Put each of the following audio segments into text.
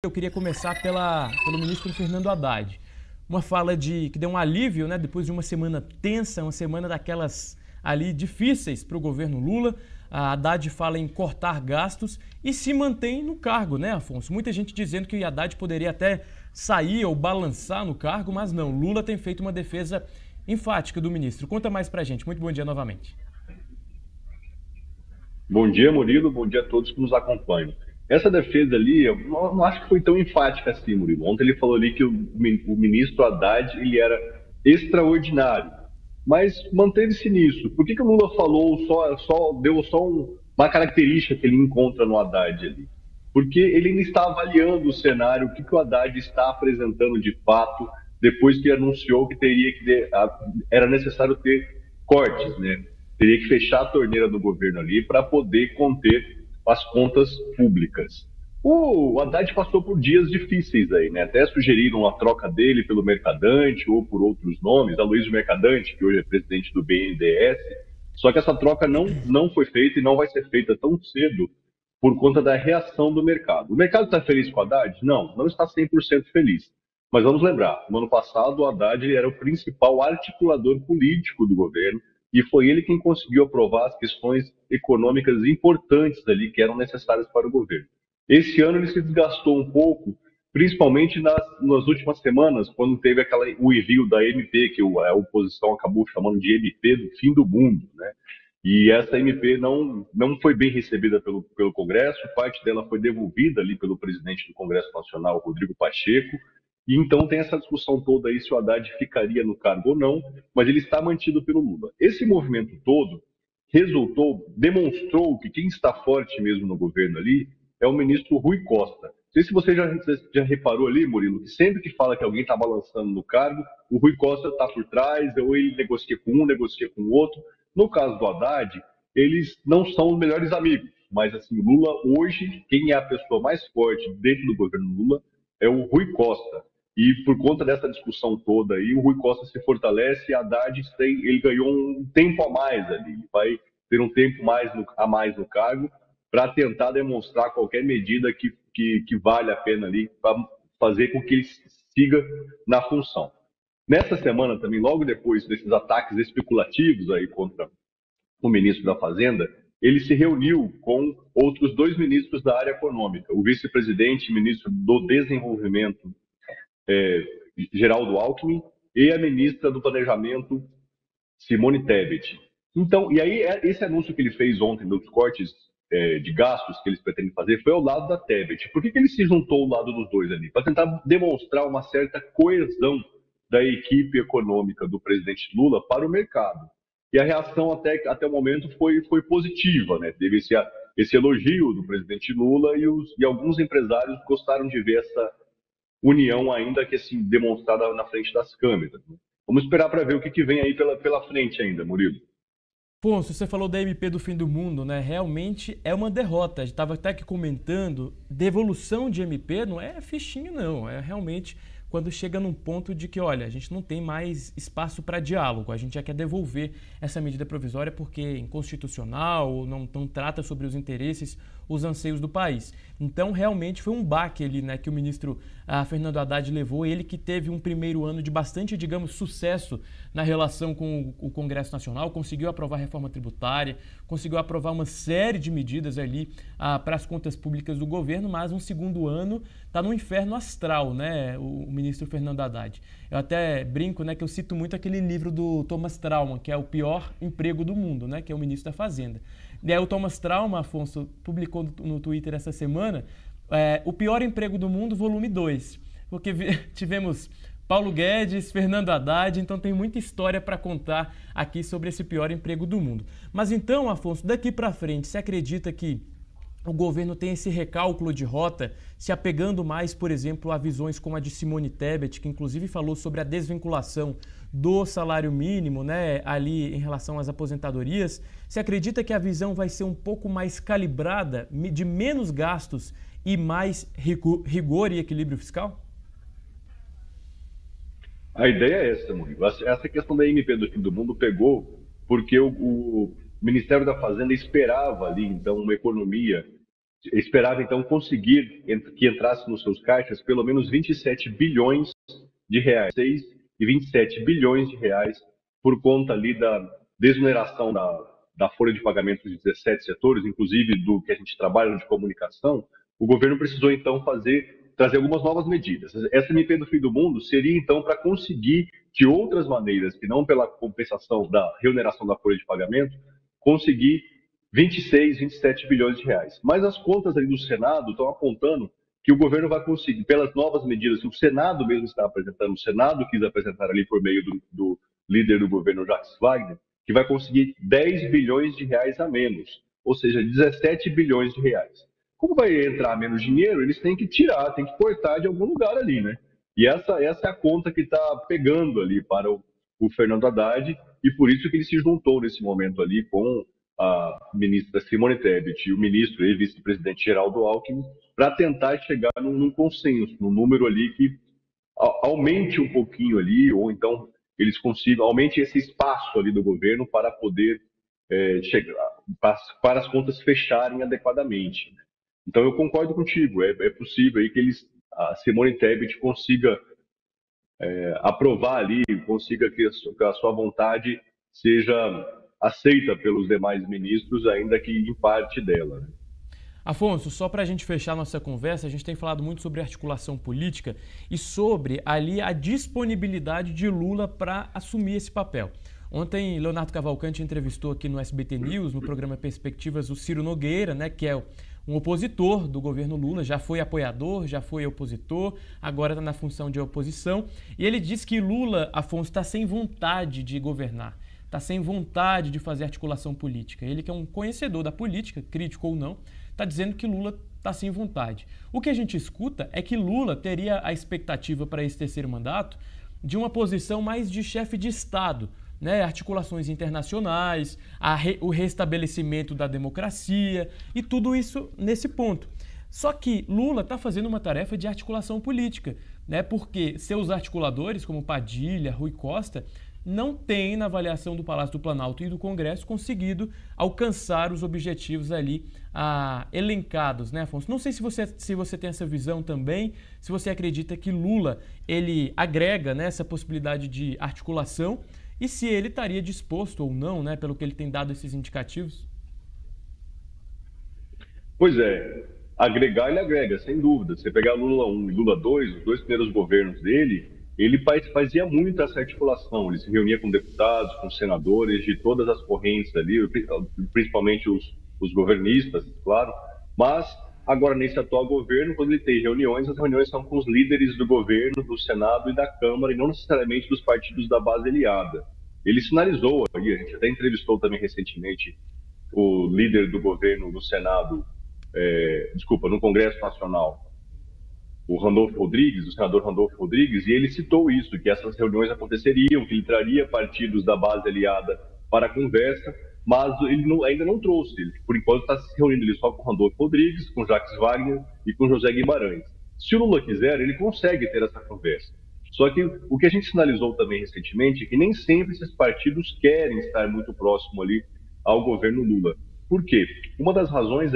Eu queria começar pelo ministro Fernando Haddad. Uma fala que deu um alívio, né, depois de uma semana tensa, uma semana daquelas ali difíceis para o governo Lula. A Haddad fala em cortar gastos e se mantém no cargo, né, Afonso? Muita gente dizendo que o Haddad poderia até sair ou balançar no cargo, mas não. Lula tem feito uma defesa enfática do ministro. Conta mais pra gente. Muito bom dia novamente. Bom dia, Murilo. Bom dia a todos que nos acompanham. Essa defesa ali, eu não acho que foi tão enfática assim, Murilo. Ontem ele falou ali que o ministro Haddad ele era extraordinário, mas manteve-se nisso. Por que o Lula falou deu só uma característica que ele encontra no Haddad ali? Porque ele ainda está avaliando o cenário, o que o Haddad está apresentando de fato depois que anunciou que era necessário ter cortes, né? Teria que fechar a torneira do governo ali para poder conter as contas públicas. O Haddad passou por dias difíceis aí, né? Até sugeriram a troca dele pelo Mercadante ou por outros nomes, Aloysio Mercadante, que hoje é presidente do BNDES. Só que essa troca não foi feita e não vai ser feita tão cedo por conta da reação do mercado. O mercado está feliz com o Haddad? Não está 100% feliz. Mas vamos lembrar, no ano passado o Haddad era o principal articulador político do governo e foi ele quem conseguiu aprovar as questões econômicas importantes ali que eram necessárias para o governo. Esse ano ele se desgastou um pouco, principalmente nas últimas semanas, quando teve o envio da MP, que a oposição acabou chamando de MP do fim do mundo, né? E essa MP não foi bem recebida pelo Congresso, parte dela foi devolvida ali pelo presidente do Congresso Nacional, Rodrigo Pacheco, e então tem essa discussão toda aí se o Haddad ficaria no cargo ou não, mas ele está mantido pelo Lula. Esse movimento todo demonstrou que quem está forte mesmo no governo ali é o ministro Rui Costa. Não sei se você já reparou ali, Murilo, que sempre que fala que alguém está balançando no cargo, o Rui Costa está por trás, ou ele negocia com um, negocia com o outro. No caso do Haddad, eles não são os melhores amigos, mas assim, Lula hoje, quem é a pessoa mais forte dentro do governo Lula é o Rui Costa. E por conta dessa discussão toda aí, o Rui Costa se fortalece e Haddad ele ganhou um tempo a mais ali. Ele vai ter um tempo a mais no cargo para tentar demonstrar qualquer medida que vale a pena ali para fazer com que ele siga na função. Nessa semana também, logo depois desses ataques especulativos aí contra o ministro da Fazenda, ele se reuniu com outros dois ministros da área econômica, o vice-presidente e ministro do Desenvolvimento, Geraldo Alckmin, e a ministra do Planejamento, Simone Tebet. Então, e aí esse anúncio que ele fez ontem dos cortes de gastos que eles pretendem fazer foi ao lado da Tebet. Por que ele se juntou ao lado dos dois ali? Para tentar demonstrar uma certa coesão da equipe econômica do presidente Lula para o mercado. E a reação até o momento foi positiva, né? Teve esse elogio do presidente Lula e alguns empresários gostaram de ver essa união ainda que assim demonstrada na frente das câmeras, né? Vamos esperar para ver o que vem aí pela frente ainda, Murilo. Afonso, você falou da MP do fim do mundo, né? Realmente é uma derrota. A gente estava até aqui comentando, devolução de MP não é fichinha, não. É realmente quando chega num ponto de que, olha, a gente não tem mais espaço para diálogo, a gente já quer devolver essa medida provisória porque é inconstitucional ou não trata sobre os interesses, os anseios do país. Então, realmente foi um baque ali, né, que o ministro Fernando Haddad levou, ele que teve um primeiro ano de bastante, digamos, sucesso na relação com o Congresso Nacional, conseguiu aprovar a reforma tributária, conseguiu aprovar uma série de medidas ali para as contas públicas do governo, mas um segundo ano está no inferno astral, né, o ministro Fernando Haddad. Eu até brinco, né, que eu cito muito aquele livro do Thomas Trauman, que é o pior emprego do mundo, né, que é o ministro da Fazenda. E aí o Thomas Trauman, Afonso, publicou no Twitter essa semana o pior emprego do mundo, volume 2, porque tivemos Paulo Guedes, Fernando Haddad, então tem muita história para contar aqui sobre esse pior emprego do mundo. Mas então, Afonso, daqui para frente, você acredita que o governo tem esse recálculo de rota, se apegando mais, por exemplo, a visões como a de Simone Tebet, que inclusive falou sobre a desvinculação do salário mínimo, né, ali em relação às aposentadorias? Você acredita que a visão vai ser um pouco mais calibrada, de menos gastos e mais rigor e equilíbrio fiscal? A ideia é essa, Murilo. Essa questão da MP do fim do mundo pegou porque o Ministério da Fazenda esperava ali, então, uma economia esperava então conseguir que entrasse nos seus caixas pelo menos 27 bilhões de reais, 6 e 27 bilhões de reais por conta ali da desoneração da folha de pagamentos de 17 setores, inclusive do que a gente trabalha de comunicação. O governo precisou então trazer algumas novas medidas. Essa MP do fim do mundo seria então para conseguir de outras maneiras, que não pela compensação da reoneração da folha de pagamento, conseguir 26, 27 bilhões de reais. Mas as contas ali do Senado estão apontando que o governo vai conseguir, pelas novas medidas que o Senado mesmo está apresentando, o Senado quis apresentar ali por meio do líder do governo, Jacques Wagner, que vai conseguir 10 bilhões de reais a menos, ou seja, 17 bilhões de reais. Como vai entrar menos dinheiro, eles têm que tirar, têm que cortar de algum lugar ali, né? E essa é a conta que está pegando ali para o Fernando Haddad, e por isso que ele se juntou nesse momento ali com a ministra Simone Tebet e o ministro e vice-presidente Geraldo Alckmin, para tentar chegar num consenso, num número ali que aumente um pouquinho ali, ou então eles consigam, aumente esse espaço ali do governo para poder chegar, para as contas fecharem adequadamente. Então eu concordo contigo, é possível aí que a Simone Tebet consiga aprovar ali, consiga que a sua vontade seja aceita pelos demais ministros, ainda que em parte dela. Afonso, só para a gente fechar nossa conversa, a gente tem falado muito sobre articulação política e sobre ali a disponibilidade de Lula para assumir esse papel. Ontem, Leonardo Cavalcante entrevistou aqui no SBT News, no programa Perspectivas, o Ciro Nogueira, né, que é um opositor do governo Lula, já foi apoiador, já foi opositor, agora está na função de oposição. E ele disse que Lula, Afonso, está sem vontade de governar, está sem vontade de fazer articulação política. Ele que é um conhecedor da política, crítico ou não, está dizendo que Lula está sem vontade. O que a gente escuta é que Lula teria a expectativa para esse terceiro mandato de uma posição mais de chefe de Estado, né? Articulações internacionais, o restabelecimento da democracia e tudo isso nesse ponto. Só que Lula está fazendo uma tarefa de articulação política, né? Porque seus articuladores, como Padilha, Rui Costa, não têm, na avaliação do Palácio do Planalto e do Congresso, conseguido alcançar os objetivos ali elencados, né, Afonso? Não sei se você tem essa visão também, se você acredita que Lula ele agrega, né, essa possibilidade de articulação e se ele estaria disposto ou não, né, pelo que ele tem dado esses indicativos. Pois é, agregar ele agrega, sem dúvida. Você pegar Lula 1 e Lula 2, os dois primeiros governos dele, ele fazia muito essa articulação. Ele se reunia com deputados, com senadores de todas as correntes ali, principalmente os governistas, claro. Mas agora, nesse atual governo, quando ele tem reuniões, as reuniões são com os líderes do governo, do Senado e da Câmara, e não necessariamente dos partidos da base aliada. Ele sinalizou, a gente até entrevistou também recentemente o líder do governo no Senado, no Congresso Nacional, o senador Randolfo Rodrigues, e ele citou isso, que essas reuniões aconteceriam, que ele traria partidos da base aliada para a conversa, mas ele ainda não trouxe. Ele, por enquanto, está se reunindo ali só com o Randolfo Rodrigues, com Jacques Wagner e com José Guimarães. Se o Lula quiser, ele consegue ter essa conversa. Só que o que a gente sinalizou também recentemente é que nem sempre esses partidos querem estar muito próximo ali ao governo Lula. Por quê? Uma das razões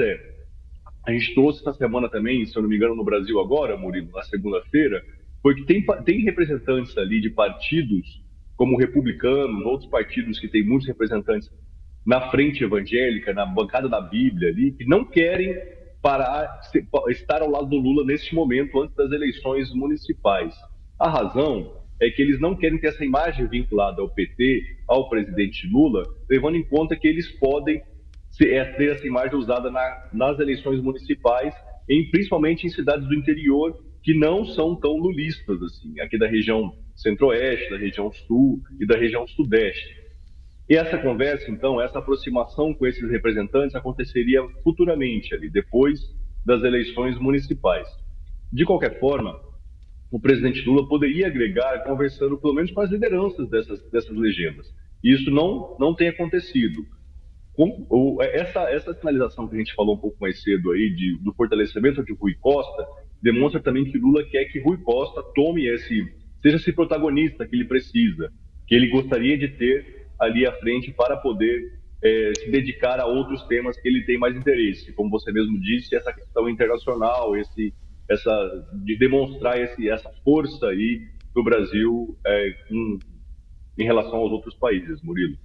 a gente trouxe essa semana também, se eu não me engano, no Brasil Agora, Murilo, na segunda-feira, foi que tem representantes ali de partidos como Republicanos, outros partidos que têm muitos representantes na frente evangélica, na bancada da Bíblia ali, que não querem estar ao lado do Lula neste momento, antes das eleições municipais. A razão é que eles não querem ter essa imagem vinculada ao PT, ao presidente Lula, levando em conta que eles podem ter essa imagem usada nas eleições municipais, principalmente em cidades do interior que não são tão lulistas, assim, aqui da região centro-oeste, da região sul e da região sudeste. E essa conversa, então, essa aproximação com esses representantes aconteceria futuramente, ali, depois das eleições municipais. De qualquer forma, o presidente Lula poderia agregar conversando pelo menos com as lideranças dessas legendas. E isso não tem acontecido. Essa sinalização que a gente falou um pouco mais cedo aí do fortalecimento de Rui Costa demonstra também que Lula quer que Rui Costa seja esse protagonista que ele precisa, que ele gostaria de ter ali à frente para poder se dedicar a outros temas que ele tem mais interesse, como você mesmo disse, essa questão internacional, de demonstrar essa força aí do Brasil em relação aos outros países, Murilo.